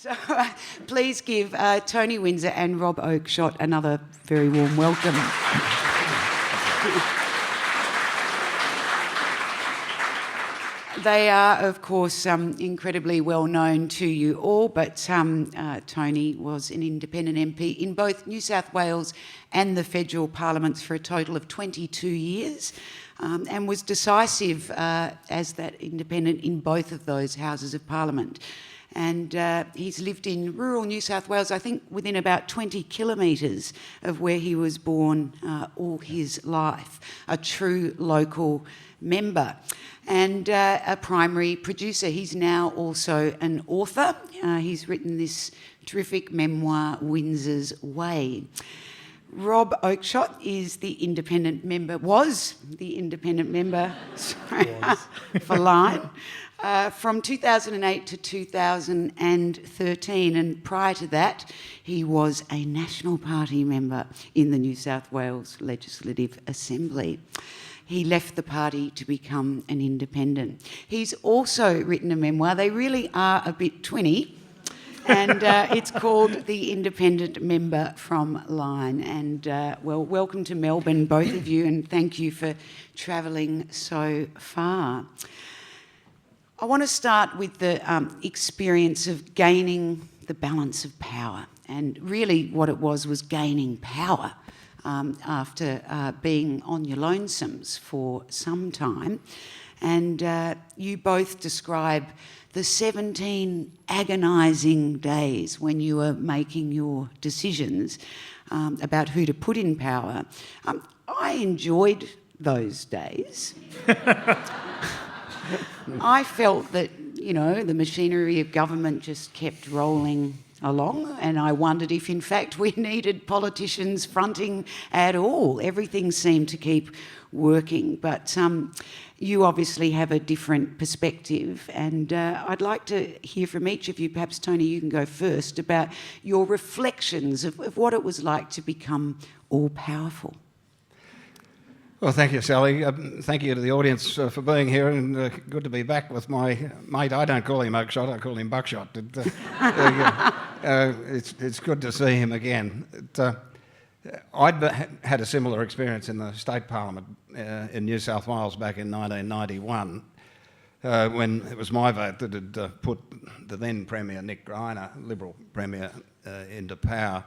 So please give Tony Windsor and Rob Oakeshott another very warm welcome. They are, of course, incredibly well known to you all, but Tony was an independent MP in both New South Wales and the federal parliaments for a total of 22 years and was decisive as that independent in both of those houses of parliament. And he's lived in rural New South Wales, I think within about 20 kilometres of where he was born all his life, a true local member and a primary producer. He's now also an author. He's written this terrific memoir, Windsor's Way. Rob Oakeshott is the independent member, was the independent member for Lyne from 2008 to 2013, and prior to that he was a National Party member in the New South Wales Legislative Assembly. He left the party to become an independent. He's also written a memoir. They really are a bit twinny. And it's called The Independent Member from Lyne. And, well, welcome to Melbourne, both of you, and thank you for travelling so far. I want to start with the experience of gaining the balance of power. And really what it was gaining power after being on your lonesomes for some time. And you both describe the 17 agonizing days when you were making your decisions about who to put in power. I enjoyed those days. I felt that, you know, the machinery of government just kept rolling along, and I wondered if in fact we needed politicians fronting at all. Everything seemed to keep working, but you obviously have a different perspective, and I'd like to hear from each of you. Perhaps Tony, you can go first, about your reflections of what it was like to become all-powerful. Well, thank you, Sally. Thank you to the audience for being here, and good to be back with my mate. I don't call him Oakeshott, I call him Buckshot. It's good to see him again. I'd had a similar experience in the state parliament in New South Wales back in 1991 when it was my vote that had put the then Premier Nick Greiner, Liberal Premier, into power.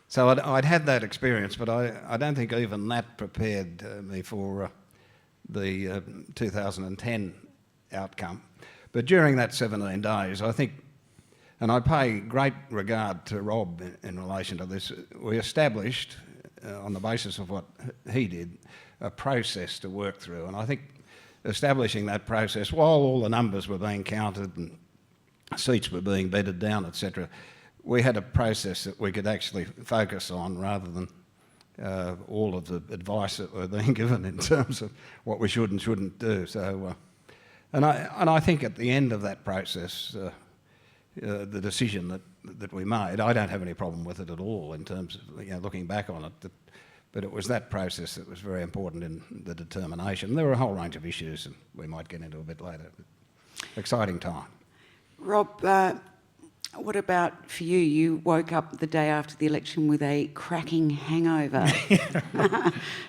So I'd had that experience, but I don't think even that prepared me for the 2010 outcome. But during that 17 days, I think, and I pay great regard to Rob in relation to this, we established, on the basis of what he did, a process to work through. And I think establishing that process, while all the numbers were being counted and seats were being bedded down, etc., we had a process that we could actually focus on rather than all of the advice that were being given in terms of what we should and shouldn't do. So, and I think at the end of that process, the decision that we made, I don't have any problem with it at all in terms of, you know, looking back on it. But it was that process that was very important in the determination. There were a whole range of issues, and we might get into a bit later. Exciting time. Rob, what about for you? You woke up the day after the election with a cracking hangover.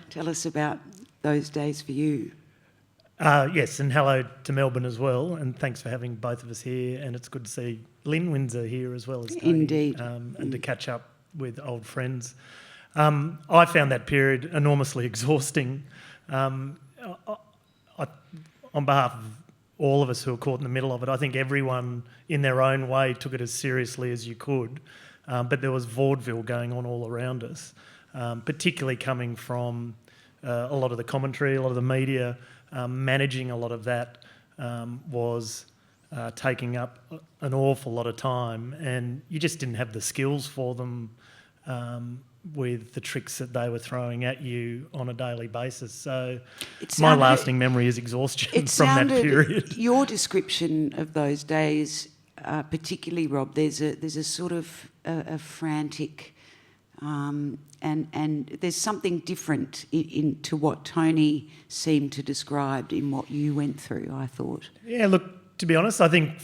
Tell us about those days for you. Yes, and hello to Melbourne as well, and thanks for having both of us here, and it's good to see Lynn Windsor here as well as Tony. Indeed. And to catch up with old friends. I found that period enormously exhausting. On behalf of all of us who were caught in the middle of it, I think everyone in their own way took it as seriously as you could, but there was vaudeville going on all around us, particularly coming from a lot of the commentary, a lot of the media. Managing a lot of that was taking up an awful lot of time, and you just didn't have the skills for them with the tricks that they were throwing at you on a daily basis. So my lasting memory is exhaustion from that period. Your description of those days, particularly, Rob, there's a sort of a frantic and there's something different to what Tony seemed to describe in what you went through, I thought. Yeah, look, To be honest, I think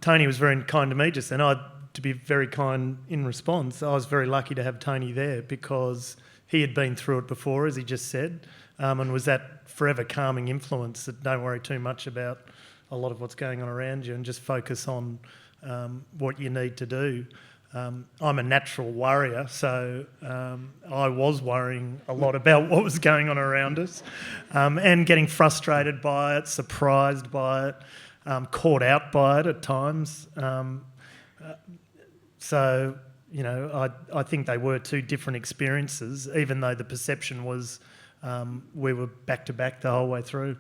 Tony was very kind to me just then. To be very kind in response, I was very lucky to have Tony there because he had been through it before, as he just said, and was that forever calming influence that don't worry too much about a lot of what's going on around you and just focus on what you need to do. I'm a natural worrier, so I was worrying a lot about what was going on around us and getting frustrated by it, surprised by it, caught out by it at times. So, you know, I think they were two different experiences, even though the perception was we were back-to-back the whole way through.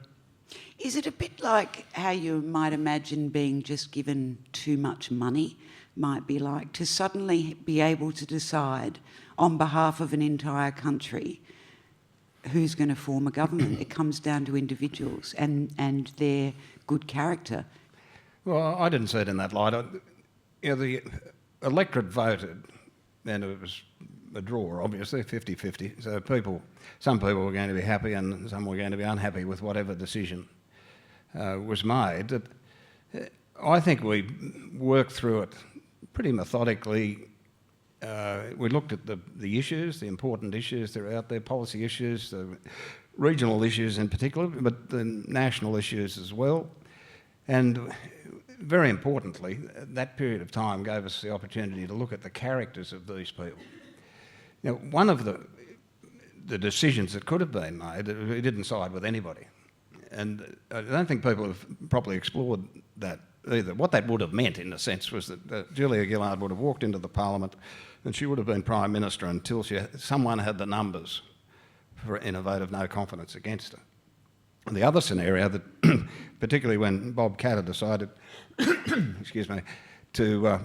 Is it a bit like how you might imagine being just given too much money might be like, to suddenly be able to decide on behalf of an entire country who's going to form a government? It comes down to individuals and their good character. Well, I didn't see it in that light. The electorate voted, and it was a draw, obviously, 50-50. So some people were going to be happy and some were going to be unhappy with whatever decision was made. I think we worked through it pretty methodically. We looked at the issues, the important issues that are out there, policy issues, the regional issues in particular, but the national issues as well. And very importantly, that period of time gave us the opportunity to look at the characters of these people. Now, one of the decisions that could have been made, we didn't side with anybody. And I don't think people have properly explored that either. What that would have meant, in a sense, was that Julia Gillard would have walked into the Parliament and she would have been Prime Minister until someone had the numbers in a vote of no confidence against her. And the other scenario, that particularly when Bob Katter decided excuse me, to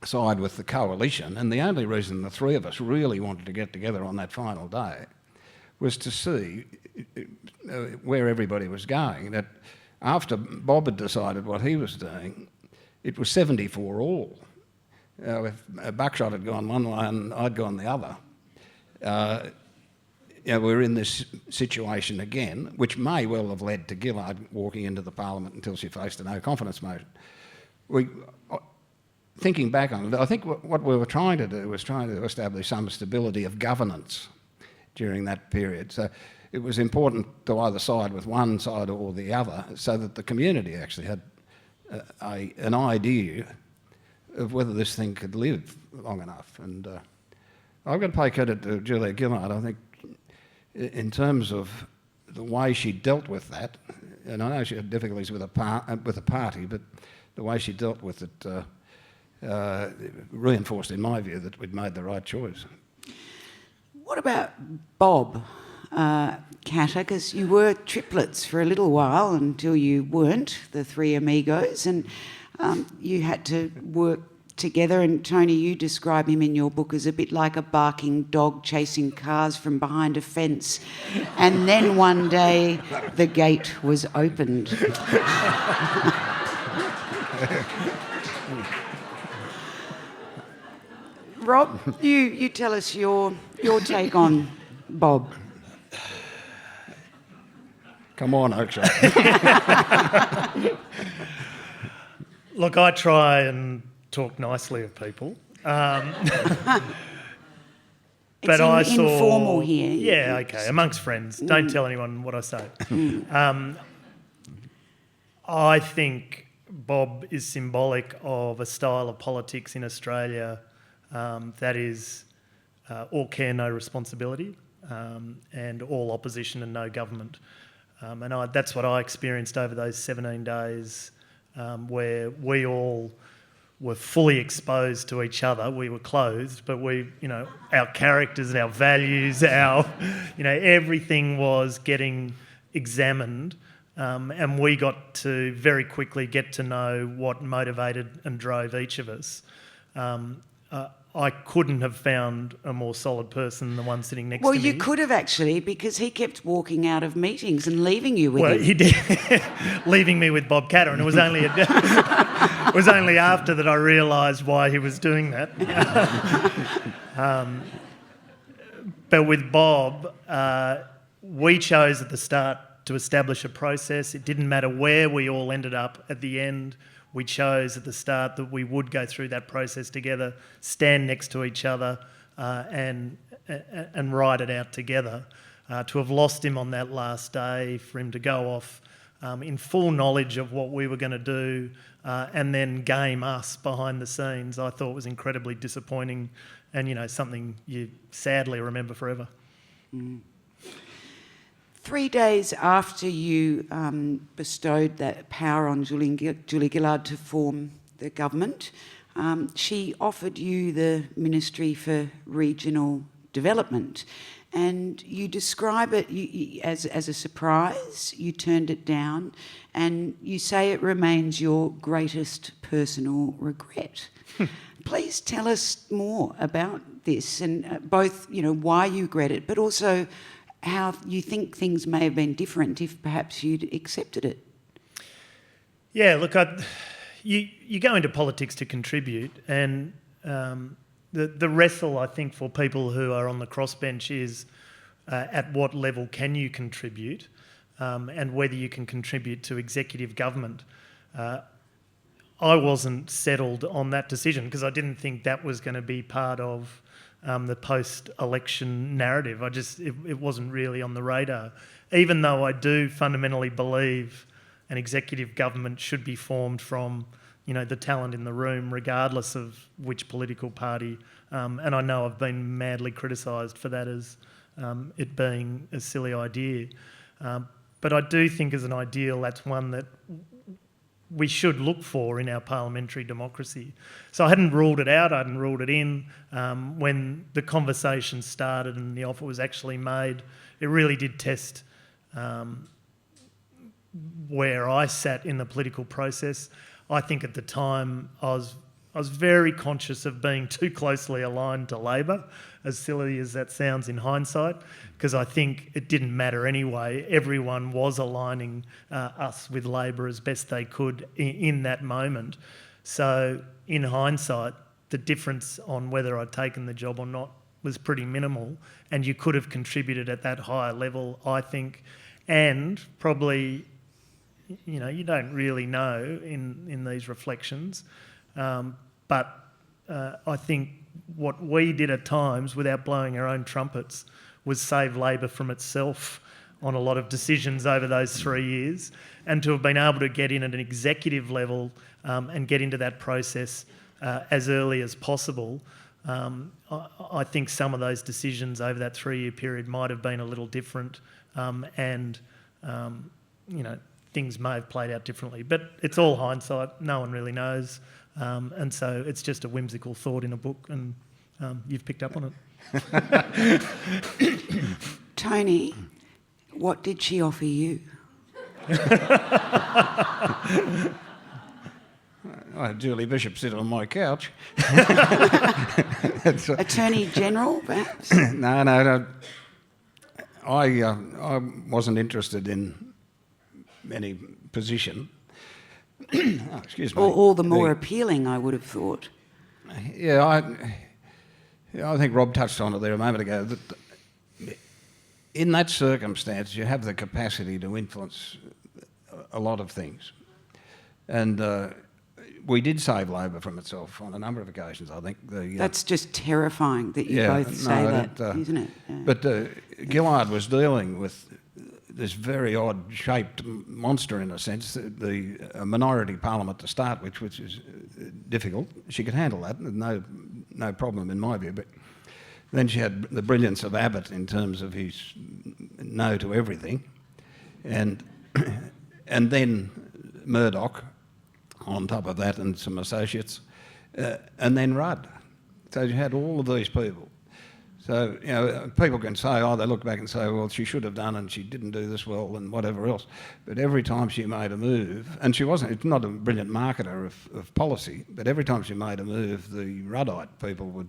side with the coalition, and the only reason the three of us really wanted to get together on that final day was to see where everybody was going. That after Bob had decided what he was doing, it was 74 all. If Buckshot had gone one way and I'd gone the other, we're in this situation again, which may well have led to Gillard walking into the Parliament until she faced a no confidence motion. Thinking back on it, I think what we were trying to do was trying to establish some stability of governance during that period. So it was important to either side with one side or the other so that the community actually had an idea of whether this thing could live long enough. And I've got to pay credit to Julia Gillard. I think in terms of the way she dealt with that, and I know she had difficulties with the party, but the way she dealt with it reinforced, in my view, that we'd made the right choice. What about Bob Katter? Because you were triplets for a little while until you weren't, the three amigos, and you had to work together. And Tony, you describe him in your book as a bit like a barking dog chasing cars from behind a fence. And then one day the gate was opened. Rob, you tell us your take on Bob. Come on, Oakeshott. Look, I try and talk nicely of people. But informal here. Yeah, okay, amongst friends. Don't tell anyone what I say. I think Bob is symbolic of a style of politics in Australia that is all care, no responsibility, and all opposition and no government. And that's what I experienced over those 17 days where we all were fully exposed to each other. We were clothed, but our characters, our values, everything was getting examined. And we got to very quickly get to know what motivated and drove each of us. I couldn't have found a more solid person than the one sitting next to me. Well, you could have actually, because he kept walking out of meetings and leaving you with him. Well, he did, leaving me with Bob Katter, and it was only after that I realised why he was doing that. But with Bob, we chose at the start to establish a process. It didn't matter where we all ended up at the end. We chose at the start that we would go through that process together, stand next to each other, and ride it out together. To have lost him on that last day, for him to go off in full knowledge of what we were going to do, and then game us behind the scenes, I thought was incredibly disappointing, and something you sadly remember forever. 3 days after you bestowed that power on Julie Gillard to form the government, she offered you the Ministry for Regional Development, and you describe it as a surprise. You turned it down, and you say it remains your greatest personal regret. Please tell us more about this, and both why you regret it, but also how you think things may have been different if perhaps you'd accepted it. Yeah, look, you go into politics to contribute, and the wrestle, I think, for people who are on the crossbench is at what level can you contribute, and whether you can contribute to executive government. I wasn't settled on that decision because I didn't think that was going to be part of the post-election narrative. It wasn't really on the radar, even though I do fundamentally believe an executive government should be formed from the talent in the room, regardless of which political party. And I know I've been madly criticised for that as it being a silly idea. But I do think as an ideal, that's one that we should look for in our parliamentary democracy. So I hadn't ruled it out, I hadn't ruled it in. When the conversation started and the offer was actually made, it really did test where I sat in the political process. I think at the time I was very conscious of being too closely aligned to Labor, as silly as that sounds in hindsight, because I think it didn't matter anyway. Everyone was aligning us with Labor as best they could in that moment. So in hindsight, the difference on whether I'd taken the job or not was pretty minimal, and you could have contributed at that higher level, I think, and probably, you don't really know in these reflections. But I think what we did at times, without blowing our own trumpets, was save Labor from itself on a lot of decisions over those 3 years. And to have been able to get in at an executive level and get into that process as early as possible, I think some of those decisions over that 3-year period might have been a little different, and things may have played out differently. But it's all hindsight, no one really knows. And so it's just a whimsical thought in a book, and you've picked up on it. Tony, what did she offer you? I had Julie Bishop sit on my couch. Attorney General, perhaps? No. I wasn't interested in any position. Oh, excuse me. All the more appealing, I would have thought. Yeah, I think Rob touched on it there a moment ago. That in that circumstance, you have the capacity to influence a lot of things. And we did save Labor from itself on a number of occasions, I think. That's just terrifying that you both say that, isn't it? Yeah. But Gillard was dealing with this very odd-shaped monster, in a sense, a minority parliament to start with, which is difficult. She could handle that, no problem in my view. But then she had the brilliance of Abbott in terms of his no to everything, and then Murdoch on top of that, and some associates, and then Rudd. So you had all of these people. So, people can say, they look back and say, well, she should have done and she didn't do this well and whatever else. But every time she made a move, and it's not a brilliant marketer of policy, but every time she made a move, the Ruddite people would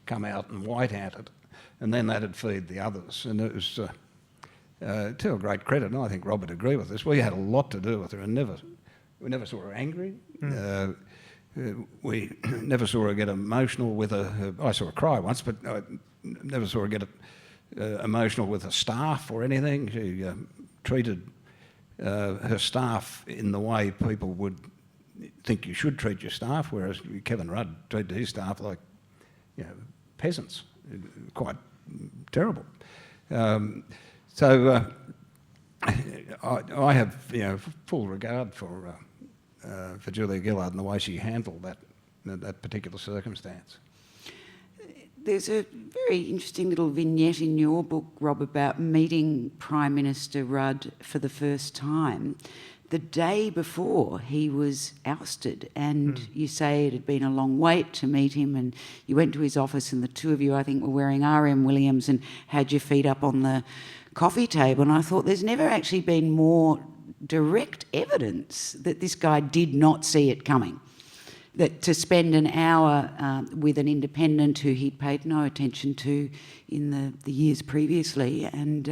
come out and white at it, and then that'd feed the others. And it was, to a great credit, and I think Rob would agree with this, we had a lot to do with her, and we never saw her angry. We never saw her get emotional with I saw her cry once, but I never saw her get emotional with a staff or anything. She treated her staff in the way people would think you should treat your staff, whereas Kevin Rudd treated his staff like, peasants. Quite terrible. I have full regard for Julia Gillard and the way she handled that particular circumstance. There's a very interesting little vignette in your book, Rob, about meeting Prime Minister Rudd for the first time the day before he was ousted. And you say it had been a long wait to meet him, and you went to his office and the two of you, I think, were wearing R.M. Williams and had your feet up on the coffee table. And I thought there's never actually been more direct evidence that this guy did not see it coming. That to spend an hour with an independent who he'd paid no attention to in the years previously, and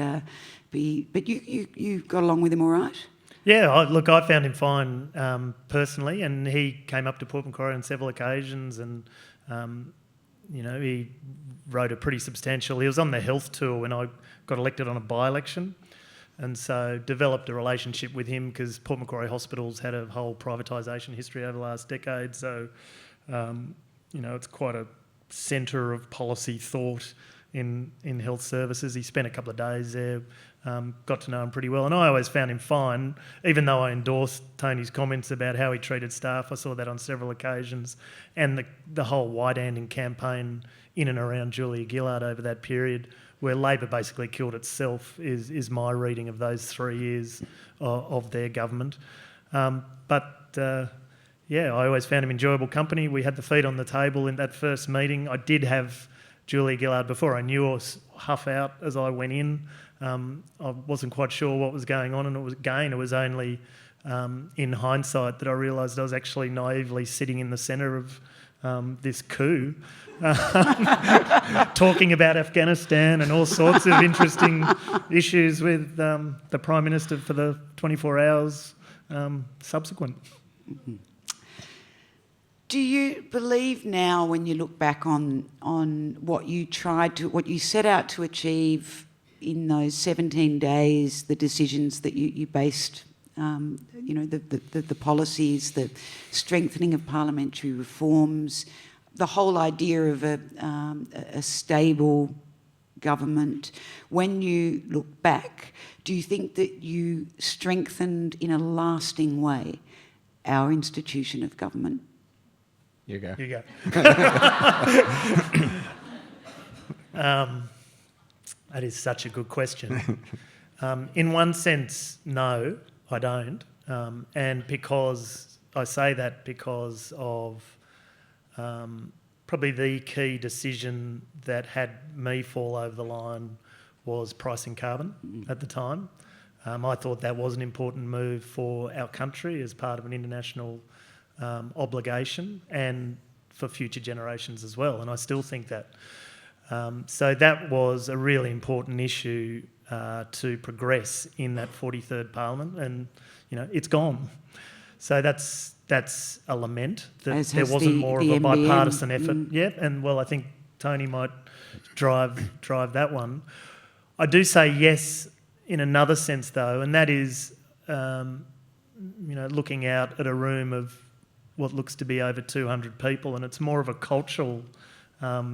but you got along with him all right? Yeah, I found him fine personally, and he came up to Port Macquarie on several occasions, and he wrote a pretty substantial. He was on the health tour when I got elected on a by-election. And so developed a relationship with him because Port Macquarie Hospitals had a whole privatisation history over the last decade. So, it's quite a centre of policy thought in health services. He spent a couple of days there, got to know him pretty well. And I always found him fine, even though I endorsed Tony's comments about how he treated staff. I saw that on several occasions. And the whole wide-handing campaign in and around Julia Gillard over that period, where Labor basically killed itself, is my reading of those 3 years of their government. I always found him enjoyable company. We had the feet on the table in that first meeting. I did have Julia Gillard before I knew her huff out as I went in. I wasn't quite sure what was going on, and it was only in hindsight that I realised I was actually naively sitting in the centre of this coup, talking about Afghanistan and all sorts of interesting issues with the Prime Minister for the 24 hours subsequent. Mm-hmm. Do you believe now, when you look back on what you set out to achieve in those 17 days, the decisions that you based, the policies, the strengthening of parliamentary reforms, the whole idea of a stable government, when you look back, do you think that you strengthened in a lasting way our institution of government? You go. That is such a good question. In one sense, no, I don't. And because I say that because of probably the key decision that had me fall over the line was pricing carbon at the time. I thought that was an important move for our country as part of an international obligation and for future generations as well. And I still think that. So that was a really important issue to progress in that 43rd Parliament, and it's gone. So that's a lament that there wasn't more of a bipartisan effort yet. And I think Tony might drive that one. I do say yes in another sense though, and that is looking out at a room of what looks to be over 200 people, and it's more of a cultural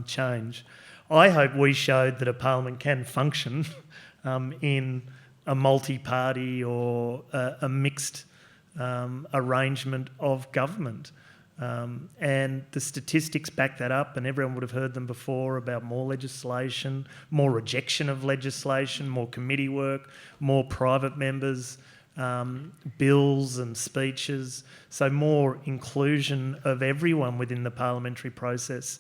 change. I hope we showed that a parliament can function in a multi-party or a mixed arrangement of government. And the statistics back that up, and everyone would have heard them before about more legislation, more rejection of legislation, more committee work, more private members, bills and speeches, so more inclusion of everyone within the parliamentary process.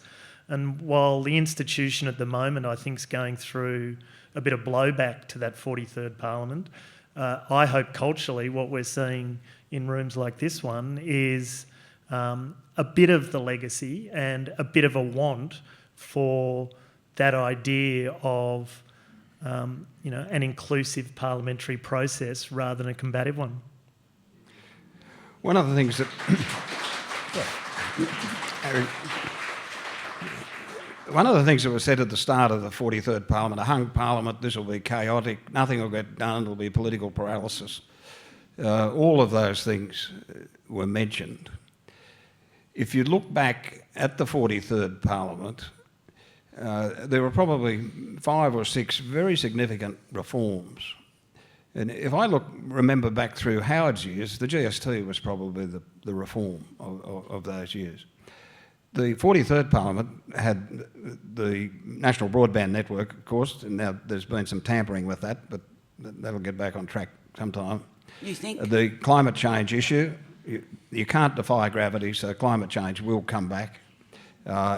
And while the institution at the moment, I think, is going through a bit of blowback to that 43rd Parliament, I hope culturally what we're seeing in rooms like this one is a bit of the legacy and a bit of a want for that idea of an inclusive parliamentary process rather than a combative one. One of the things that one of the things that was said at the start of the 43rd Parliament, a hung Parliament, this will be chaotic, nothing will get done, it will be political paralysis. All of those things were mentioned. If you look back at the 43rd Parliament, there were probably 5 or 6 very significant reforms. And if I remember back through Howard's years, the GST was probably the reform of those years. The 43rd Parliament had the National Broadband Network, of course, and now there's been some tampering with that, but that'll get back on track sometime. You think? The climate change issue, you can't defy gravity, so climate change will come back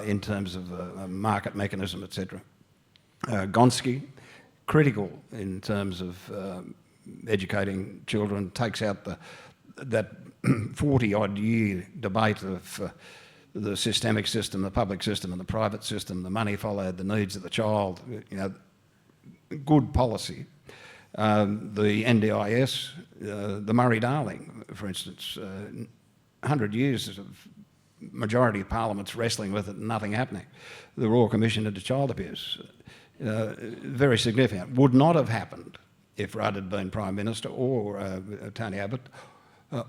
in terms of a market mechanism, etc. Gonski, critical in terms of educating children, takes out that 40-odd year debate of the systemic system, the public system and the private system. The money followed the needs of the child. Good policy. The NDIS, the Murray-Darling, for instance, 100 years of majority of parliaments wrestling with it and nothing happening. The Royal Commission into Child Abuse, very significant. Would not have happened if Rudd had been Prime Minister or Tony Abbott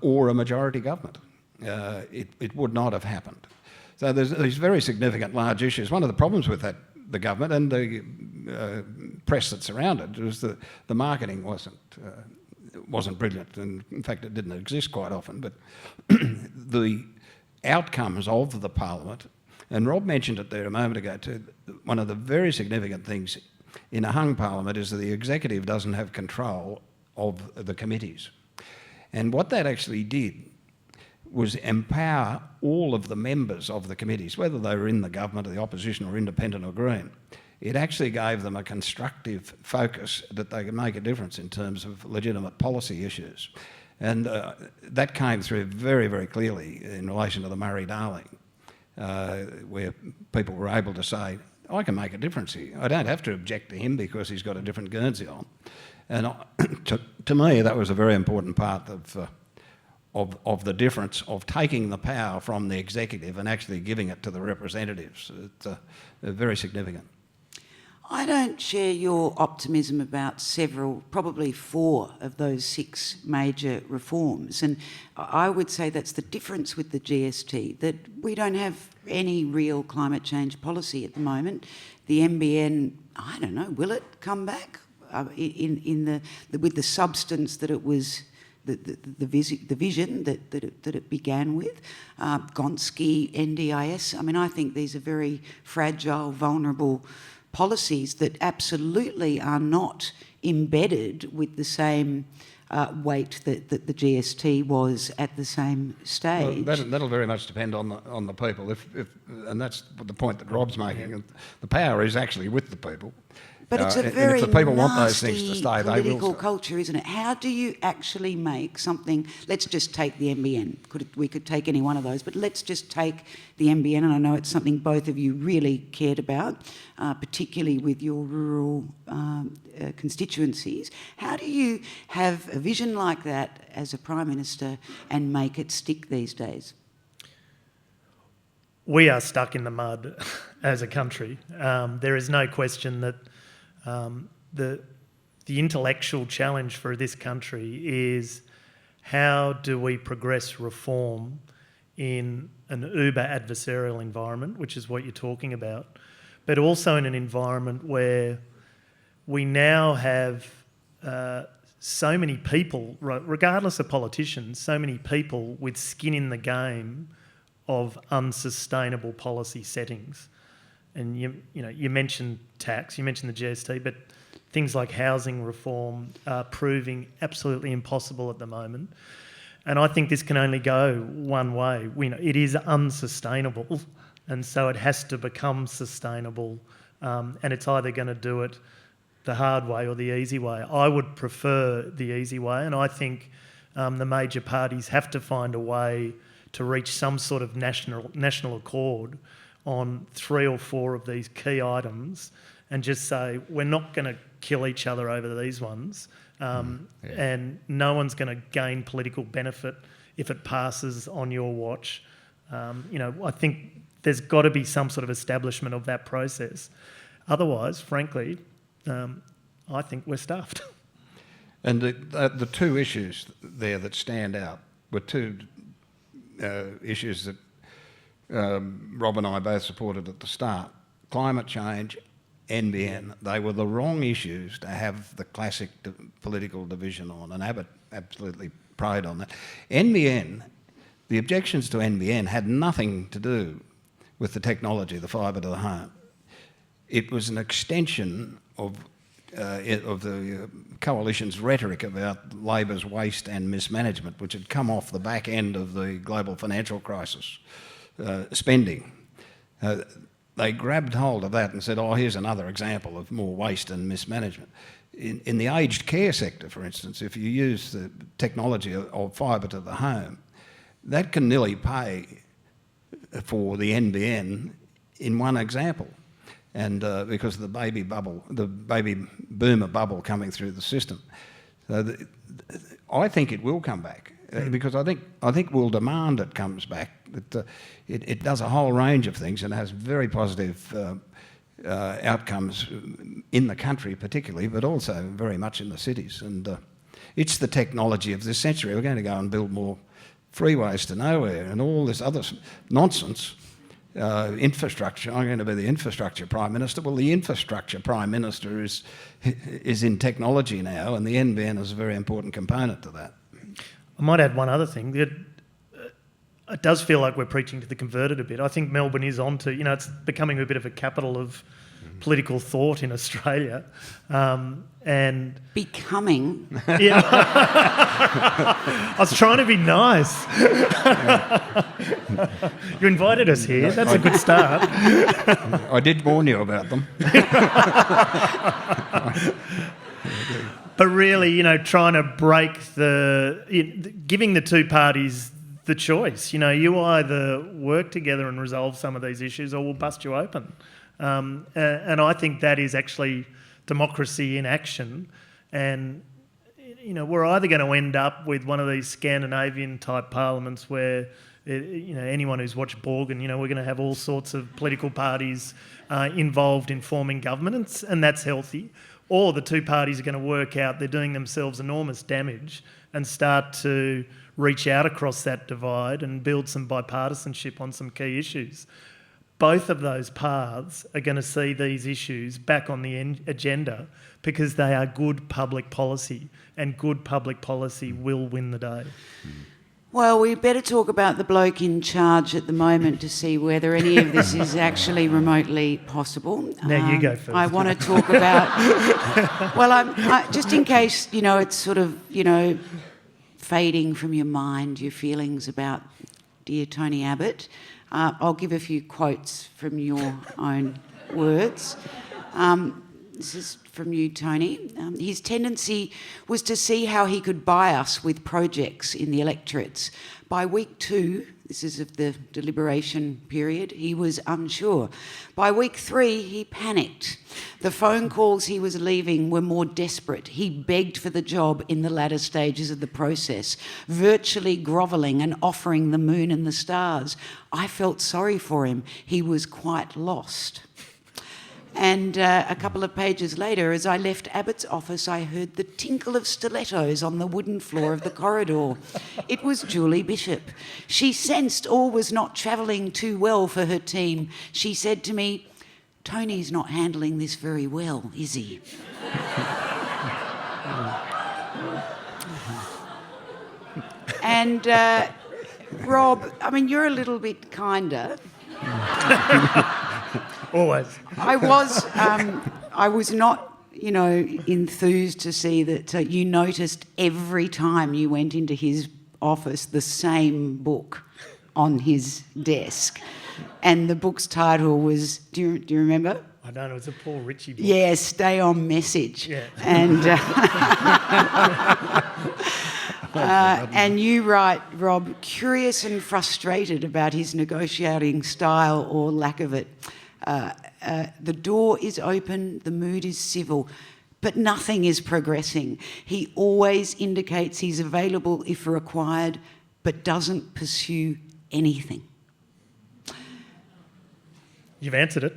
or a majority government. It would not have happened. So there's these very significant large issues. One of the problems with that, the government and the press that surrounded, was that the marketing wasn't brilliant, and in fact it didn't exist quite often. But the outcomes of the Parliament, and Rob mentioned it there a moment ago too, one of the very significant things in a hung Parliament is that the executive doesn't have control of the committees. And what that actually did was empower all of the members of the committees, whether they were in the government or the opposition or independent or green. It actually gave them a constructive focus that they could make a difference in terms of legitimate policy issues. And that came through very, very clearly in relation to the Murray-Darling, where people were able to say, I can make a difference here. I don't have to object to him because he's got a different Guernsey on. And to me, that was a very important part of the difference of taking the power from the executive and actually giving it to the representatives. It's very significant. I don't share your optimism about several, probably 4 of those 6 major reforms. And I would say that's the difference with the GST, that we don't have any real climate change policy at the moment. The NBN, I don't know, will it come back with the substance that it was, the vision that it began with? Gonski, NDIS, I mean, I think these are very fragile, vulnerable policies that absolutely are not embedded with the same weight that the GST was at the same stage. Well, that'll very much depend on the people, and that's the point that Rob's making. The power is actually with the people. But it's a very nasty political culture, isn't it? How do you actually make something... Let's just take the NBN. We could take any one of those, but let's just take the NBN, and I know it's something both of you really cared about, particularly with your rural constituencies. How do you have a vision like that as a Prime Minister and make it stick these days? We are stuck in the mud as a country. There is no question that the intellectual challenge for this country is how do we progress reform in an uber adversarial environment, which is what you're talking about, but also in an environment where we now have so many people, regardless of politicians, so many people with skin in the game of unsustainable policy settings. And you mentioned tax, you mentioned the GST, but things like housing reform are proving absolutely impossible at the moment. And I think this can only go one way. It is unsustainable, and so it has to become sustainable. And it's either going to do it the hard way or the easy way. I would prefer the easy way, and I think the major parties have to find a way to reach some sort of national accord on 3 or 4 of these key items and just say, we're not going to kill each other over these ones, and no one's going to gain political benefit if it passes on your watch. I think there's got to be some sort of establishment of that process. Otherwise, frankly, I think we're stuffed. And the two issues there that stand out were two issues that Rob and I both supported at the start: climate change, NBN. They were the wrong issues to have the classic political division on, and Abbott absolutely preyed on that. NBN, the objections to NBN had nothing to do with the technology, the fibre to the home. It was an extension of the coalition's rhetoric about Labor's waste and mismanagement, which had come off the back end of the global financial crisis spending. They grabbed hold of that and said, oh, here's another example of more waste and mismanagement. In the aged care sector, for instance, if you use the technology of fibre to the home, that can nearly pay for the NBN in one example. And because of the baby boomer bubble coming through the system. So I think it will come back because I think we'll demand it comes back. It does a whole range of things and has very positive outcomes in the country particularly, but also very much in the cities. And it's the technology of this century. We're going to go and build more freeways to nowhere and all this other nonsense. Infrastructure. I'm going to be the infrastructure Prime Minister. Well, the infrastructure Prime Minister is in technology now, and the NBN is a very important component to that. I might add one other thing. It does feel like we're preaching to the converted a bit. I think Melbourne is onto, it's becoming a bit of a capital of political thought in Australia. And becoming. Yeah. I was trying to be nice. You invited us here. That's a good start. I did warn you about them. But really, trying to break giving the two parties the choice. You either work together and resolve some of these issues or we'll bust you open. And I think that is actually democracy in action. And, we're either going to end up with one of these Scandinavian-type parliaments where, anyone who's watched Borgen, we're going to have all sorts of political parties involved in forming governments, and that's healthy. Or the two parties are going to work out they're doing themselves enormous damage and start to reach out across that divide and build some bipartisanship on some key issues. Both of those paths are going to see these issues back on the agenda because they are good public policy, and good public policy will win the day. Well, we better talk about the bloke in charge at the moment to see whether any of this is actually remotely possible. Now you go first. I want to talk about... Well, just in case, it's sort of, fading from your mind, your feelings about dear Tony Abbott, I'll give a few quotes from your own words. This is from you, Tony. His tendency was to see how he could buy us with projects in the electorates. By week 2, this is of the deliberation period, he was unsure. By week 3, he panicked. The phone calls he was leaving were more desperate. He begged for the job in the latter stages of the process, virtually grovelling and offering the moon and the stars. I felt sorry for him. He was quite lost. And a couple of pages later, as I left Abbott's office, I heard the tinkle of stilettos on the wooden floor of the corridor. It was Julie Bishop. She sensed all was not travelling too well for her team. She said to me, "Tony's not handling this very well, is he?" And Rob, you're a little bit kinder. Always. I was not, enthused to see that you noticed every time you went into his office the same book on his desk. And the book's title was, do you remember? I don't know, it's a Paul Ritchie book. Yeah, Stay on Message. Yeah. And, and you write, Rob, curious and frustrated about his negotiating style or lack of it. The door is open, the mood is civil, but nothing is progressing. He always indicates he's available if required, but doesn't pursue anything. You've answered it.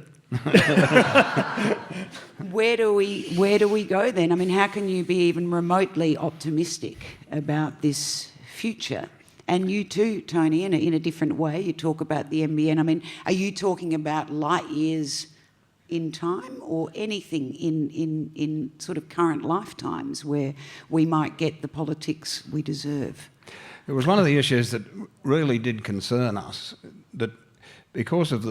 Where do we go then? I mean, how can you be even remotely optimistic about this future? And you too, Tony, in a different way, you talk about the NBN. I mean, are you talking about light years in time, or anything in sort of current lifetimes where we might get the politics we deserve? It was one of the issues that really did concern us, that because of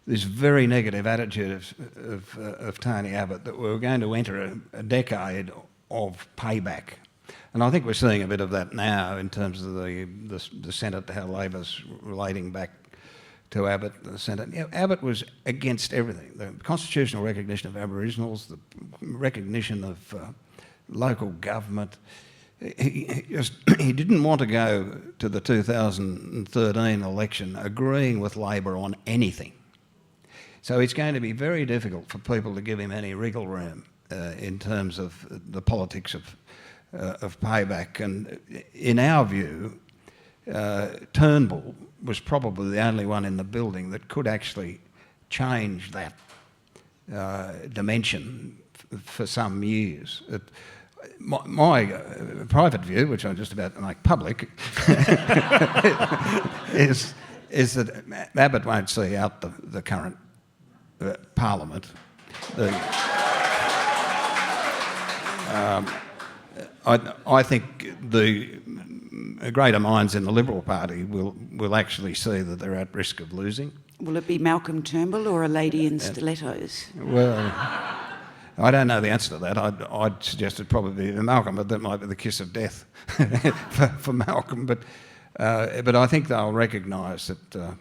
this very negative attitude of Tony Abbott, that we were going to enter a decade of payback. And I think we're seeing a bit of that now in terms of the Senate, how Labor's relating back to Abbott, the Senate. You know, Abbott was against everything. The constitutional recognition of Aboriginals, the recognition of local government. He didn't want to go to the 2013 election agreeing with Labor on anything. So it's going to be very difficult for people to give him any wriggle room in terms of the politics of payback. And in our view, Turnbull was probably the only one in the building that could actually change that dimension for some years. My private view, which I'm just about to make public, is that Abbott won't see out the current Parliament. I think the greater minds in the Liberal Party will actually see that they're at risk of losing. Will it be Malcolm Turnbull or a lady in stilettos? Well, I don't know the answer to that. I'd suggest it'd probably be Malcolm, but that might be the kiss of death for Malcolm. But I think they'll recognise that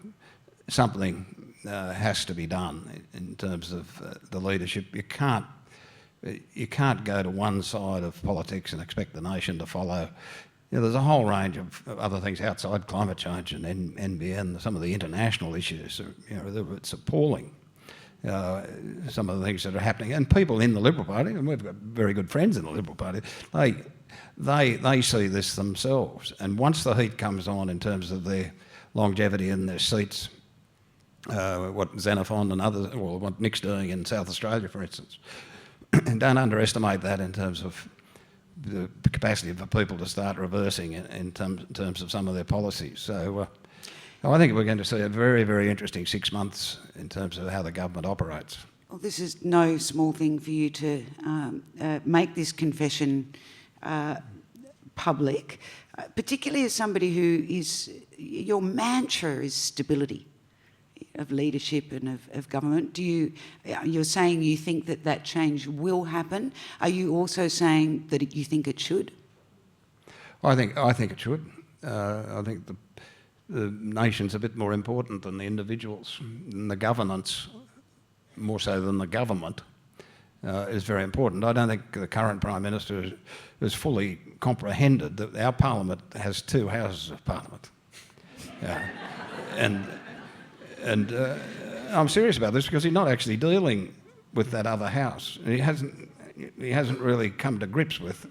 something has to be done in terms of the leadership. You can't go to one side of politics and expect the nation to follow. You know, there's a whole range of other things outside climate change and NBN. Some of the international issues it's appalling. Some of the things that are happening, and people in the Liberal Party, and we've got very good friends in the Liberal Party, they see this themselves. And once the heat comes on in terms of their longevity in their seats, what Xenophon and others, or what Nick's doing in South Australia, for instance, and don't underestimate that in terms of the capacity for people to start reversing in terms of some of their policies. So I think we're going to see a very, very interesting 6 months in terms of how the government operates. Well, this is no small thing for you to make this confession public, particularly as somebody who your mantra is stability of leadership and of government. You're saying you think that change will happen. Are you also saying that you think it should? I think it should. I think the nation's a bit more important than the individuals, and the governance, more so than the government, is very important. I don't think the current Prime Minister has fully comprehended that our Parliament has two houses of Parliament. And I'm serious about this because he's not actually dealing with that other house. He hasn't really come to grips with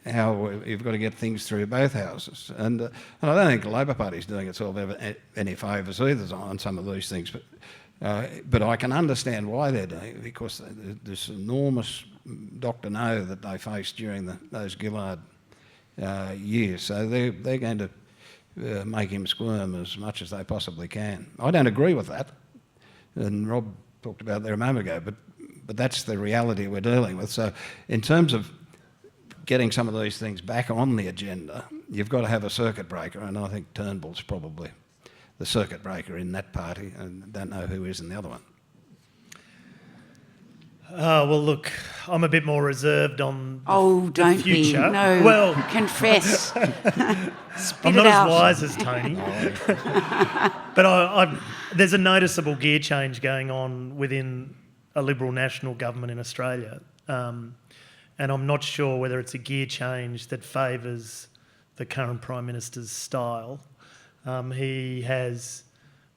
how you've got to get things through both houses. And I don't think the Labor Party's doing itself any favours either on some of these things. But I can understand why they're doing it, because this enormous Dr. No that they faced during those Gillard years. So they're going to make him squirm as much as they possibly can. I don't agree with that, and Rob talked about there a moment ago, but that's the reality we're dealing with. So in terms of getting some of these things back on the agenda, you've got to have a circuit breaker, and I think Turnbull's probably the circuit breaker in that party, and I don't know who is in the other one. Well, look, I'm a bit more reserved on don't future. Be. No, well, confess. I'm not as wise as Tony. But there's a noticeable gear change going on within a Liberal national government in Australia. And I'm not sure whether it's a gear change that favours the current Prime Minister's style. He has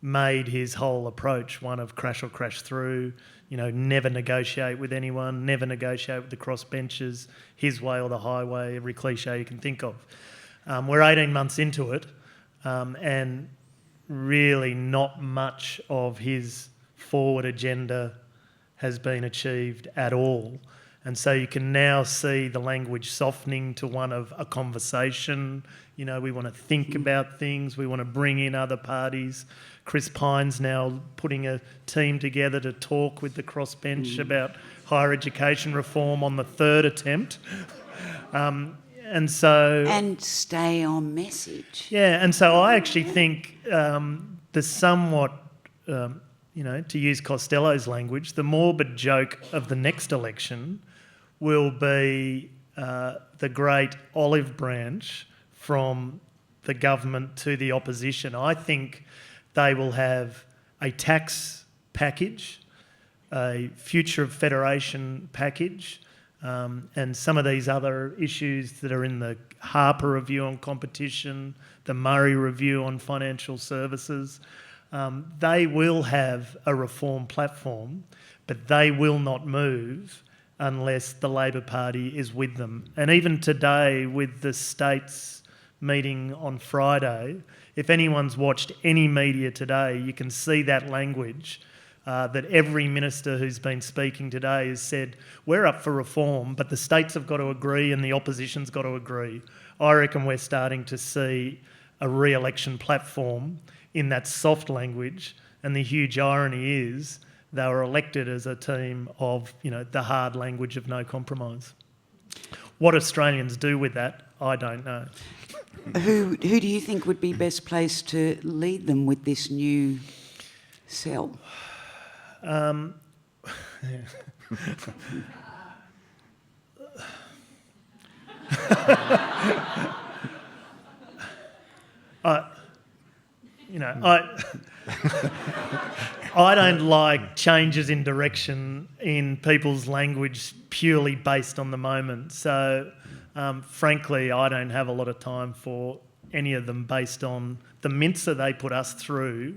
made his whole approach one of crash or crash through, never negotiate with anyone, never negotiate with the crossbenchers, his way or the highway, every cliche you can think of. We're 18 months into it, and really not much of his forward agenda has been achieved at all. And so you can now see the language softening to one of a conversation. You know, we want to think about things, we want to bring in other parties. Chris Pine's now putting a team together to talk with the crossbench about higher education reform on the third attempt. And stay on message. Yeah, and so I actually think the somewhat, to use Costello's language, the morbid joke of the next election will be the great olive branch from the government to the opposition. I think they will have a tax package, a future of federation package, and some of these other issues that are in the Harper Review on competition, the Murray Review on financial services. They will have a reform platform, but they will not move unless the Labor Party is with them. And even today, with the states meeting on Friday, if anyone's watched any media today, you can see that language that every minister who's been speaking today has said, we're up for reform, but the states have got to agree and the opposition's got to agree. I reckon we're starting to see a re-election platform in that soft language, and the huge irony is they were elected as a team of, the hard language of no compromise. What Australians do with that, I don't know. Who do you think would be best placed to lead them with this new cell? I don't like changes in direction in people's language purely based on the moment. So, frankly, I don't have a lot of time for any of them based on the mincer they put us through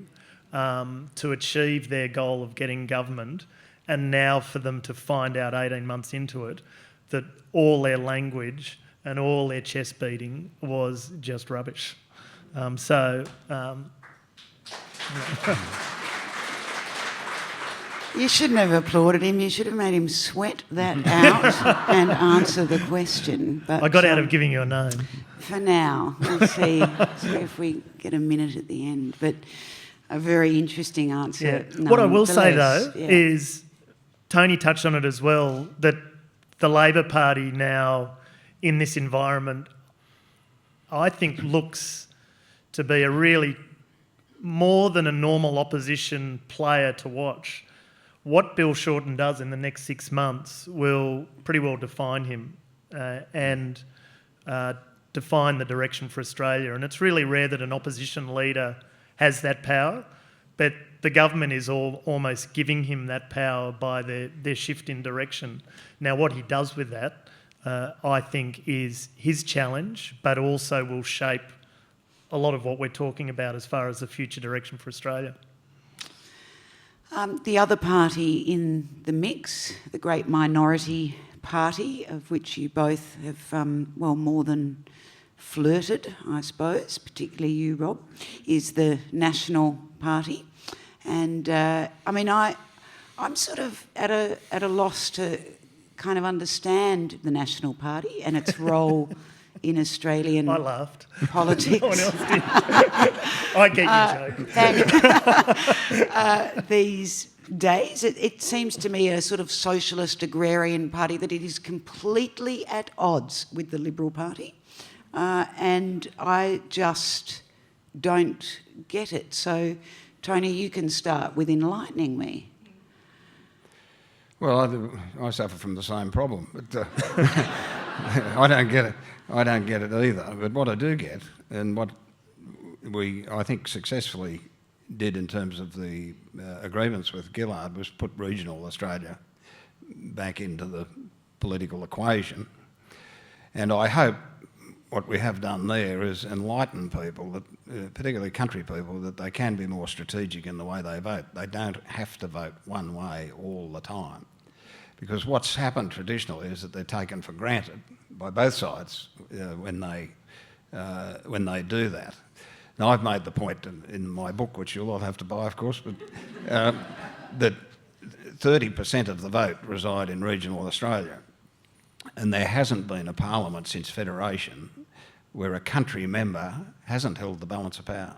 to achieve their goal of getting government, and now for them to find out 18 months into it that all their language and all their chest beating was just rubbish. You shouldn't have applauded him. You should have made him sweat that out and answer the question. But I got out of giving you a name. For now, we'll see if we get a minute at the end. But a very interesting answer. Yeah. What I will say, though, is Tony touched on it as well, that the Labor Party now in this environment, I think, looks to be a really more than a normal opposition player to watch. What Bill Shorten does in the next 6 months will pretty well define him and define the direction for Australia. And it's really rare that an opposition leader has that power, but the government is almost giving him that power by their shift in direction. Now, what he does with that, I think, is his challenge, but also will shape a lot of what we're talking about as far as the future direction for Australia. The other party in the mix, the great minority party, of which you both have, more than flirted, I suppose, particularly you, Rob, is the National Party. And, I'm sort of at a loss to kind of understand the National Party and its role in Australian I laughed. Politics. No one else did. I get your joke. These days, it seems to me a sort of socialist agrarian party that it is completely at odds with the Liberal Party, and I just don't get it. So, Tony, you can start with enlightening me. Well, I suffer from the same problem, but I don't get it. I don't get it either. But what I do get, and what I think successfully did in terms of the agreements with Gillard, was put regional Australia back into the political equation. And I hope what we have done there is enlighten people, that, particularly country people, that they can be more strategic in the way they vote. They don't have to vote one way all the time. Because what's happened traditionally is that they're taken for granted by both sides when they do that. Now, I've made the point in my book, which you'll all have to buy, of course, but that 30% of the vote reside in regional Australia, and there hasn't been a parliament since Federation where a country member hasn't held the balance of power.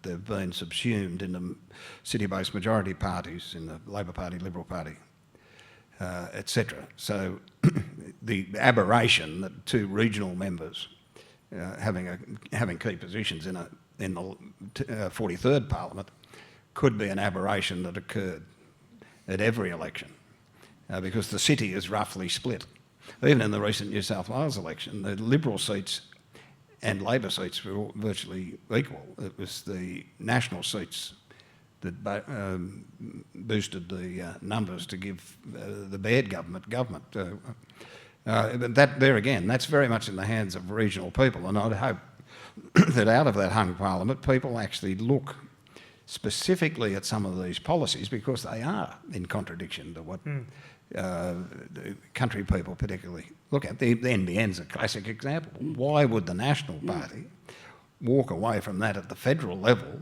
They've been subsumed in the city-based majority parties, in the Labor Party, Liberal Party, etc. So the aberration that two regional members having key positions in the 43rd Parliament could be an aberration that occurred at every election, because the city is roughly split. Even in the recent New South Wales election, the Liberal seats and Labor seats were all virtually equal. It was the national seats that boosted the numbers to give the Baird government. But that, there again, that's very much in the hands of regional people, and I'd hope that out of that hung parliament, people actually look specifically at some of these policies, because they are in contradiction to what the country people particularly look at. The NBN's a classic example. Why would the National Party walk away from that at the federal level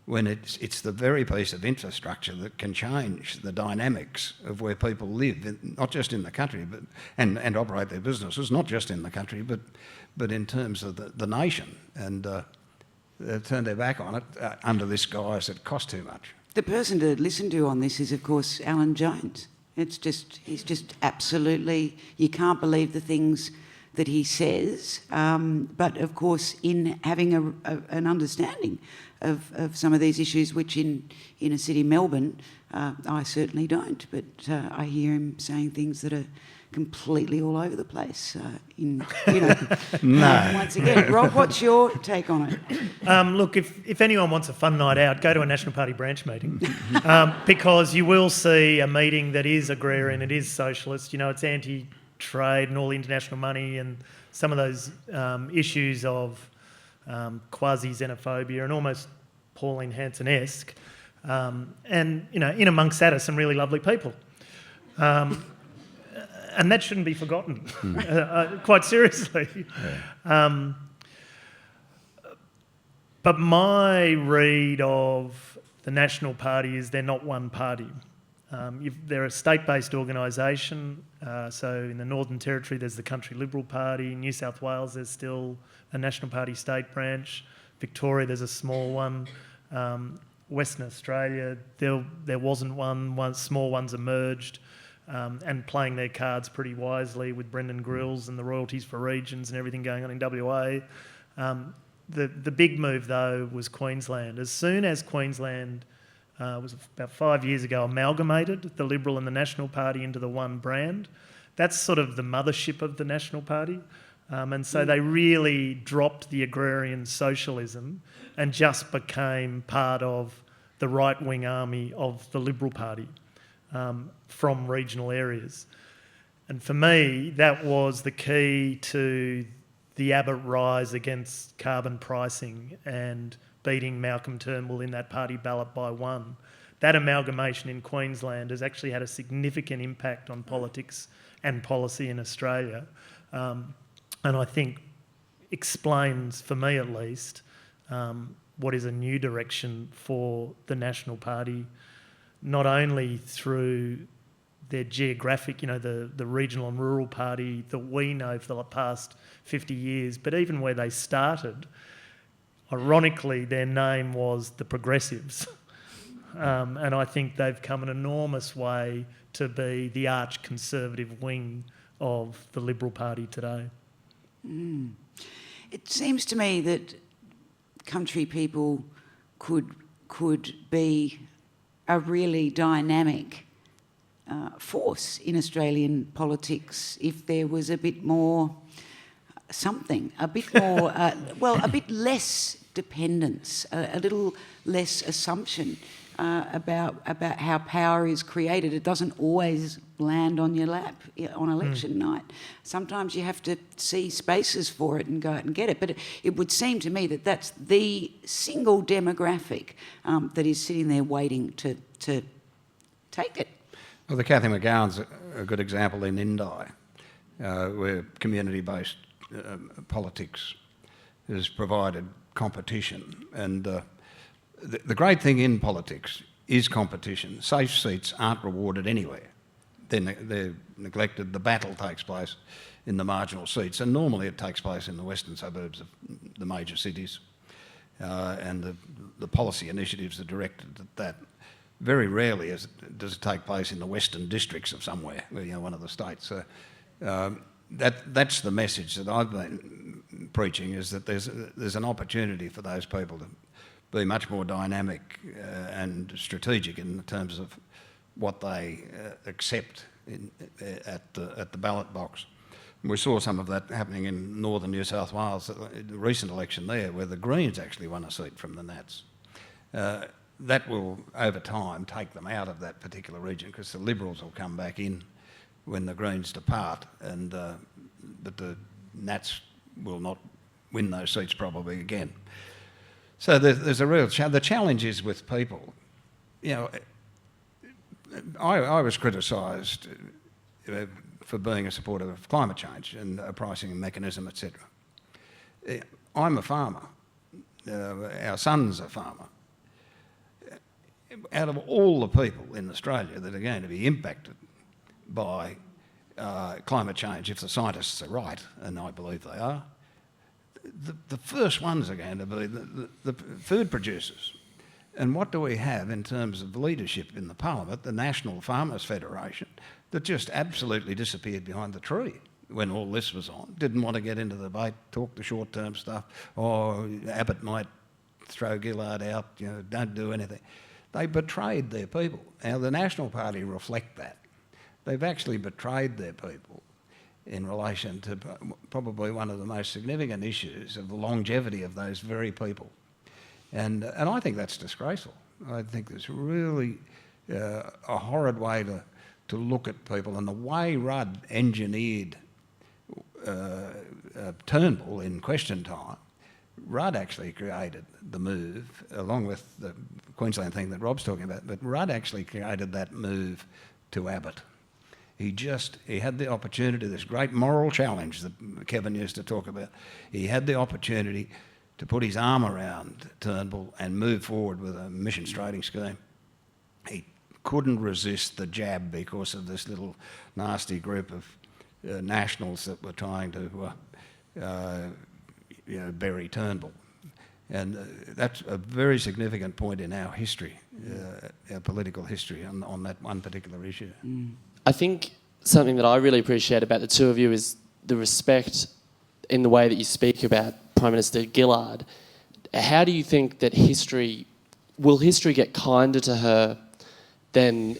when it's the very piece of infrastructure that can change the dynamics of where people live, not just in the country, but and operate their businesses, not just in the country, but in terms of the nation, and they turned their back on it under this guise that cost too much. The person to listen to on this is, of course, Alan Jones. He's just absolutely, you can't believe the things that he says, but of course in having an understanding of some of these issues, which in a city, Melbourne, I certainly don't, but I hear him saying things that are completely all over the place. No. Once again, Rob, what's your take on it? Look, if anyone wants a fun night out, go to a National Party branch meeting, because you will see a meeting that is agrarian, it is socialist, it's anti-trade and all the international money and some of those issues of quasi-xenophobia and almost Pauline Hanson-esque. And, in amongst that are some really lovely people. And that shouldn't be forgotten, quite seriously. Yeah. But my read of the National Party is they're not one party. They're a state-based organisation. So in the Northern Territory, there's the Country Liberal Party. In New South Wales, there's still a National Party state branch. Victoria, there's a small one. Western Australia, there wasn't one. Small ones emerged. And playing their cards pretty wisely with Brendan Grills and the royalties for regions and everything going on in WA. The big move, though, was Queensland. As soon as Queensland was about 5 years ago amalgamated the Liberal and the National Party into the one brand, that's sort of the mothership of the National Party. And so they really dropped the agrarian socialism and just became part of the right-wing army of the Liberal Party. From regional areas. And for me, that was the key to the Abbott rise against carbon pricing and beating Malcolm Turnbull in that party ballot by one. That amalgamation in Queensland has actually had a significant impact on politics and policy in Australia, and I think explains, for me at least, what is a new direction for the National Party, not only through their geographic, the regional and rural party that we know for the past 50 years, but even where they started, ironically, their name was the Progressives. And I think they've come an enormous way to be the arch-conservative wing of the Liberal Party today. It seems to me that country people could be a really dynamic force in Australian politics if there was a bit more something, a bit more, a bit less dependence, a little less assumption about how power is created. It doesn't always land on your lap on election night. Sometimes you have to see spaces for it and go out and get it. But it would seem to me that that's the single demographic that is sitting there waiting to take it. Well, the Cathy McGowan's a good example in Indi, where community-based politics has provided competition. And the great thing in politics is competition. Safe seats aren't rewarded anywhere. They're neglected. The battle takes place in the marginal seats, and normally it takes place in the western suburbs of the major cities, and the policy initiatives are directed at that. Very rarely does it take place in the western districts of somewhere, one of the states. So that's the message that I've been preaching, is that there's an opportunity for those people to be much more dynamic and strategic in terms of what they accept at the ballot box. And we saw some of that happening in northern New South Wales, the recent election there, where the Greens actually won a seat from the Nats. That will, over time, take them out of that particular region, because the Liberals will come back in when the Greens depart, and but the Nats will not win those seats probably again. So there's a real the challenge is with people. I was criticised for being a supporter of climate change and a pricing mechanism, etc. I'm a farmer. Our son's a farmer. Out of all the people in Australia that are going to be impacted by climate change, if the scientists are right, and I believe they are, the first ones are going to be the food producers. And what do we have in terms of leadership in the Parliament? The National Farmers Federation, that just absolutely disappeared behind the tree when all this was on. Didn't want to get into the debate, talk the short-term stuff, or Abbott might throw Gillard out, don't do anything. They betrayed their people. Now, the National Party reflect that. They've actually betrayed their people in relation to probably one of the most significant issues of the longevity of those very people. And I think that's disgraceful. I think there's really a horrid way to look at people. And the way Rudd engineered Turnbull in question time, Rudd actually created the move, along with the Queensland thing that Rob's talking about, but Rudd actually created that move to Abbott. He had the opportunity, this great moral challenge that Kevin used to talk about. He had the opportunity to put his arm around Turnbull and move forward with a emissions trading scheme. He couldn't resist the jab because of this little nasty group of nationals that were trying to bury Turnbull. And that's a very significant point in our history, our political history, on that one particular issue. I think something that I really appreciate about the two of you is the respect in the way that you speak about Prime Minister Gillard. How do you think that will history get kinder to her than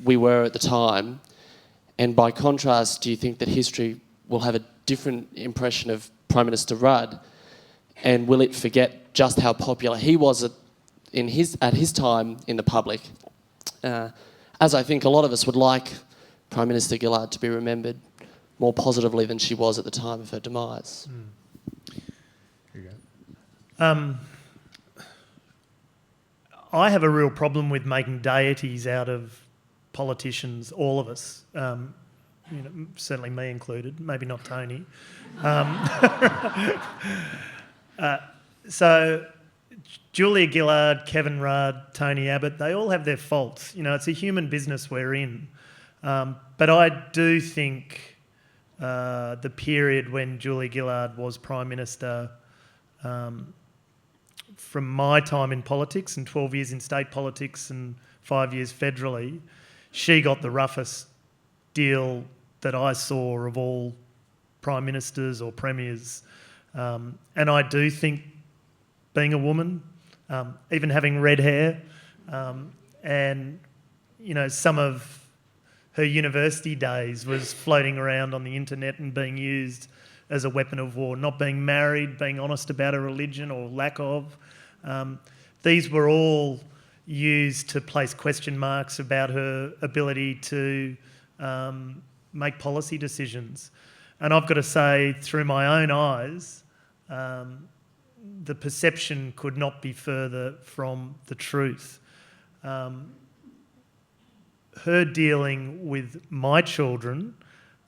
we were at the time? And by contrast, do you think that history will have a different impression of Prime Minister Rudd? And will it forget just how popular he was at his time in the public? As I think a lot of us would like Prime Minister Gillard to be remembered more positively than she was at the time of her demise. Here you go. I have a real problem with making deities out of politicians, all of us, certainly me included, maybe not Tony. So Julia Gillard, Kevin Rudd, Tony Abbott, they all have their faults. It's a human business we're in. But I do think the period when Julia Gillard was Prime Minister, from my time in politics and 12 years in state politics and 5 years federally, she got the roughest deal that I saw of all Prime Ministers or Premiers. And I do think, being a woman, even having red hair, and some of her university days was floating around on the internet and being used as a weapon of war, not being married, being honest about her religion or lack of. These were all used to place question marks about her ability to make policy decisions. And I've got to say, through my own eyes, the perception could not be further from the truth. Her dealing with my children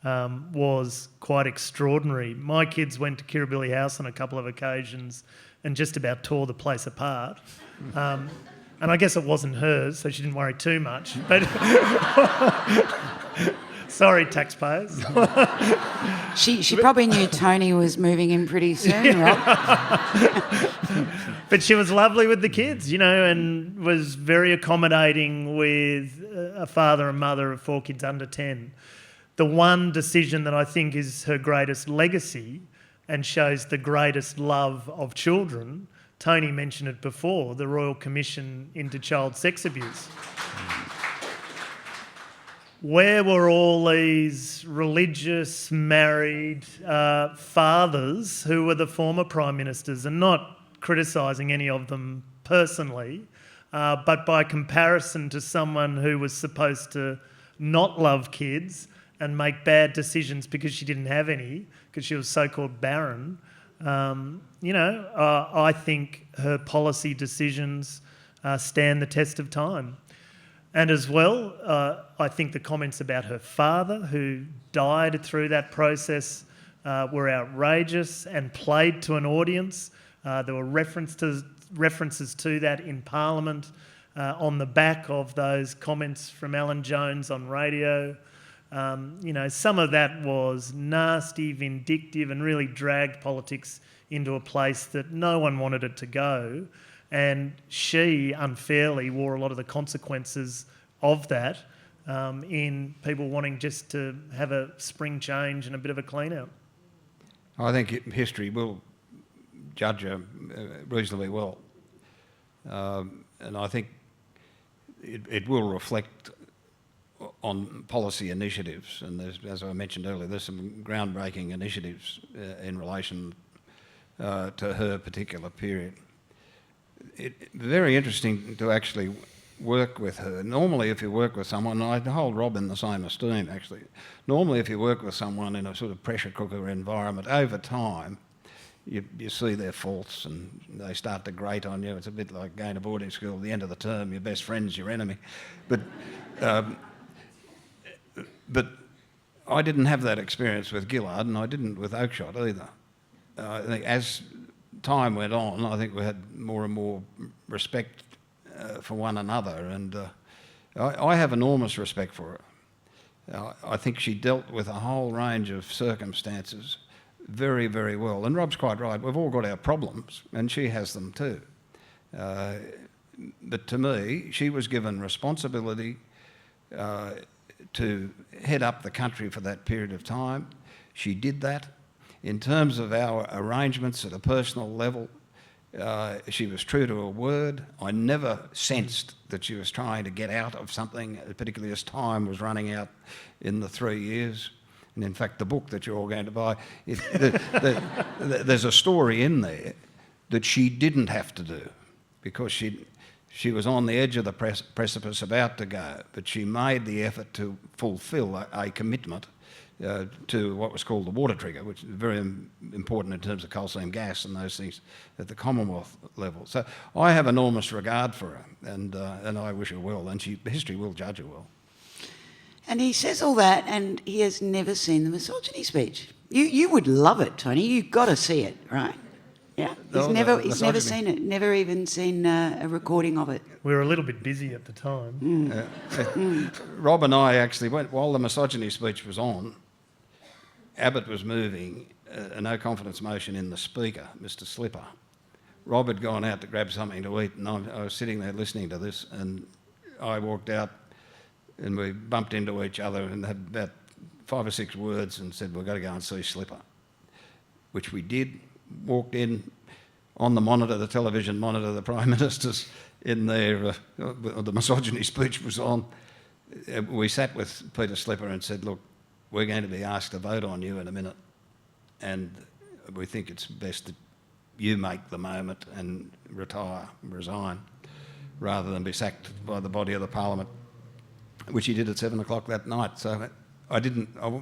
was quite extraordinary. My kids went to Kirribilli House on a couple of occasions and just about tore the place apart. And I guess it wasn't hers, so she didn't worry too much. But sorry, taxpayers. She probably knew Tony was moving in pretty soon, Rob. But she was lovely with the kids, and was very accommodating with a father and mother of 4 kids under 10. The one decision that I think is her greatest legacy and shows the greatest love of children, Tony mentioned it before, the Royal Commission into Child Sex Abuse. Where were all these religious, married fathers who were the former Prime Ministers, and not criticising any of them personally, but by comparison to someone who was supposed to not love kids and make bad decisions because she didn't have any, because she was so-called barren. I think her policy decisions stand the test of time. And as well, I think the comments about her father, who died through that process, were outrageous and played to an audience. There were references to that in Parliament on the back of those comments from Alan Jones on radio. Some of that was nasty, vindictive, and really dragged politics into a place that no one wanted it to go. And she unfairly wore a lot of the consequences of that in people wanting just to have a spring change and a bit of a clean out. I think history will judge her reasonably well. And I think it will reflect on policy initiatives. And as I mentioned earlier, there's some groundbreaking initiatives in relation to her particular period. It's very interesting to actually work with her. Normally, if you work with someone, I hold Rob in the same esteem, actually. Normally, if you work with someone in a sort of pressure cooker environment, over time, you see their faults and they start to grate on you. It's a bit like going to boarding school. At the end of the term, your best friend's your enemy. But I didn't have that experience with Gillard, and I didn't with Oakeshott either. I think as time went on, I think we had more and more respect for one another, and I have enormous respect for her. I think she dealt with a whole range of circumstances very, very well. And Rob's quite right, we've all got our problems, and she has them too. But to me, she was given responsibility to head up the country for that period of time. She did that. In terms of our arrangements at a personal level, she was true to her word. I never sensed that she was trying to get out of something, particularly as time was running out in the 3 years. And in fact, the book that you're all going to buy, there's a story in there that she didn't have to do because she was on the edge of the precipice about to go, but she made the effort to fulfil a commitment to what was called the water trigger, which is very important in terms of coal seam gas and those things at the Commonwealth level. So I have enormous regard for her, and I wish her well, and history will judge her well. And he says all that, and he has never seen the misogyny speech. You would love it, Tony. You've got to see it, right? Yeah. He's never seen it. Never even seen a recording of it. We were a little bit busy at the time. Rob and I actually went while the misogyny speech was on. Abbott was moving a no confidence motion in the Speaker, Mr. Slipper. Rob had gone out to grab something to eat, and I was sitting there listening to this, and I walked out, and we bumped into each other and had about 5 or 6 words and said, we've got to go and see Slipper, which we did. Walked in on the monitor, the television monitor, the Prime Minister's in there, the misogyny speech was on. We sat with Peter Slipper and said, look, we're going to be asked to vote on you in a minute, and we think it's best that you make the moment and resign, rather than be sacked by the body of the Parliament, which he did at 7 o'clock that night. So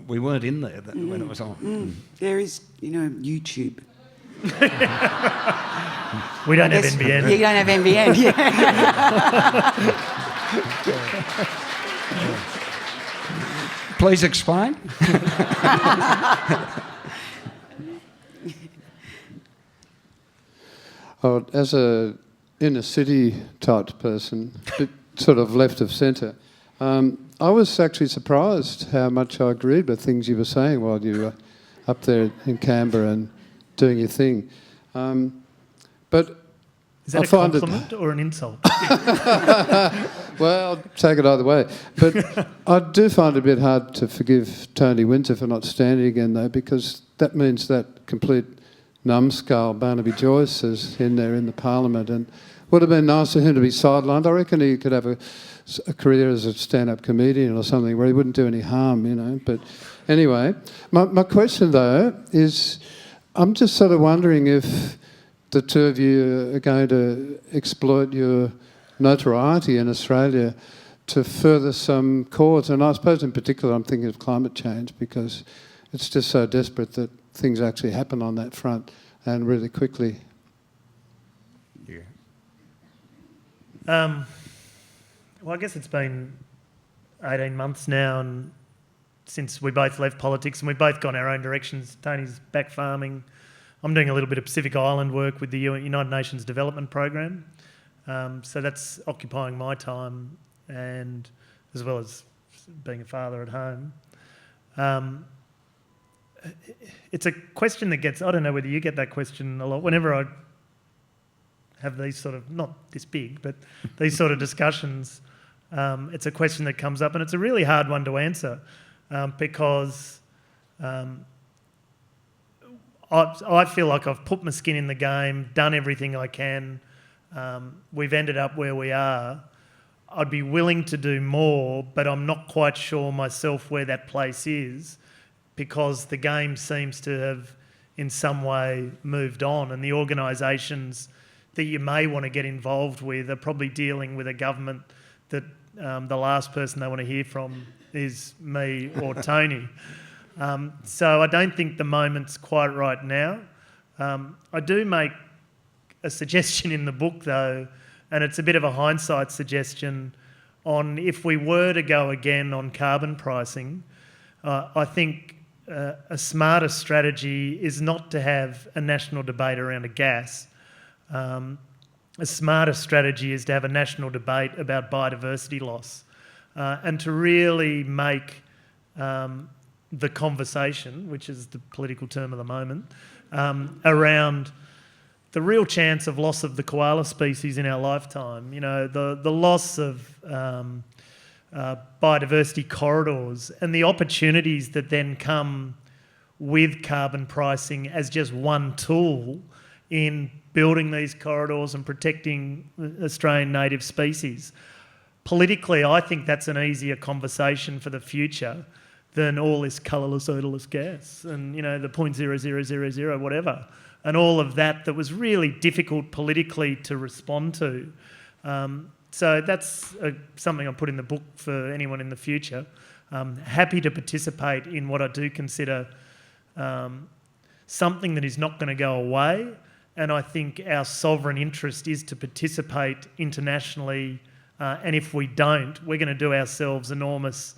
we weren't in there when it was on. There is, YouTube. We don't have NBN. You don't have NBN, Please explain. As a inner city type person, bit sort of left of centre. I was actually surprised how much I agreed with things you were saying while you were up there in Canberra and doing your thing. But is that a compliment or an insult? Well, take it either way. But I do find it a bit hard to forgive Tony Windsor for not standing again, though, because that means that complete numbskull Barnaby Joyce is in there in the Parliament, and would have been nice for him to be sidelined. I reckon he could have a career as a stand-up comedian or something where he wouldn't do any harm, you know. But anyway, my question, though, is I'm just sort of wondering if the two of you are going to exploit your notoriety in Australia to further some cause. And I suppose in particular I'm thinking of climate change, because it's just so desperate that things actually happen on that front and really quickly. Yeah. Well, I guess it's been 18 months now, and since we both left politics and we've both gone our own directions. Tony's back farming. I'm doing a little bit of Pacific Island work with the United Nations Development Programme. So that's occupying my time, and as well as being a father at home. It's a question that gets, I don't know whether you get that question a lot, whenever I have these sort of, not this big, but these sort of discussions, it's a question that comes up, and it's a really hard one to answer because I feel like I've put my skin in the game, done everything I can. We've ended up where we are. I'd be willing to do more, but I'm not quite sure myself where that place is, because the game seems to have in some way moved on, and the organisations that you may want to get involved with are probably dealing with a government that the last person they want to hear from is me or Tony. So I don't think the moment's quite right now. I do make a suggestion in the book, though, and it's a bit of a hindsight suggestion on if we were to go again on carbon pricing. I think a smarter strategy is not to have a national debate around a gas. A smarter strategy is to have a national debate about biodiversity loss and to really make the conversation, which is the political term of the moment, around the real chance of loss of the koala species in our lifetime. You know, the loss of biodiversity corridors and the opportunities that then come with carbon pricing as just one tool in building these corridors and protecting Australian native species. Politically, I think that's an easier conversation for the future than all this colourless, odourless gas and, you know, the 0.0000 whatever, and all of that was really difficult politically to respond to. So that's something I put in the book for anyone in the future. Happy to participate in what I do consider something that is not going to go away, and I think our sovereign interest is to participate internationally, and if we don't, we're going to do ourselves enormous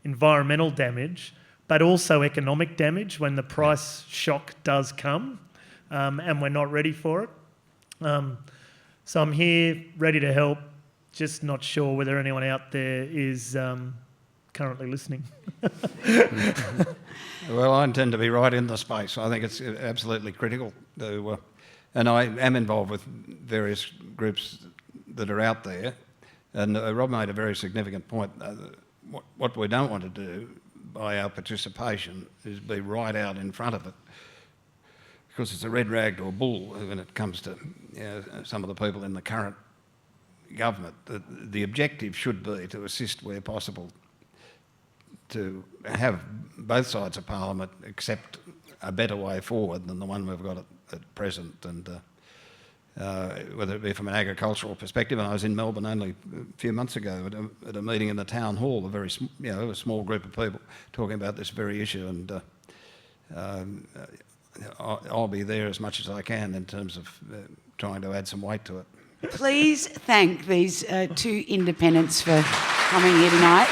environmental damage, but also economic damage when the price shock does come, and we're not ready for it. So I'm here, ready to help, just not sure whether anyone out there is currently listening. Well, I intend to be right in the space. I think it's absolutely critical to... and I am involved with various groups that are out there, and Rob made a very significant point. What we don't want to do by our participation is be right out in front of it, because it's a red rag to a bull when it comes to some of the people in the current government. The objective should be to assist where possible, to have both sides of Parliament accept a better way forward than the one we've got at present, and whether it be from an agricultural perspective. And I was in Melbourne only a few months ago at a meeting in the town hall, a small group of people talking about this very issue, and I'll be there as much as I can in terms of trying to add some weight to it. Please thank these two independents for coming here tonight.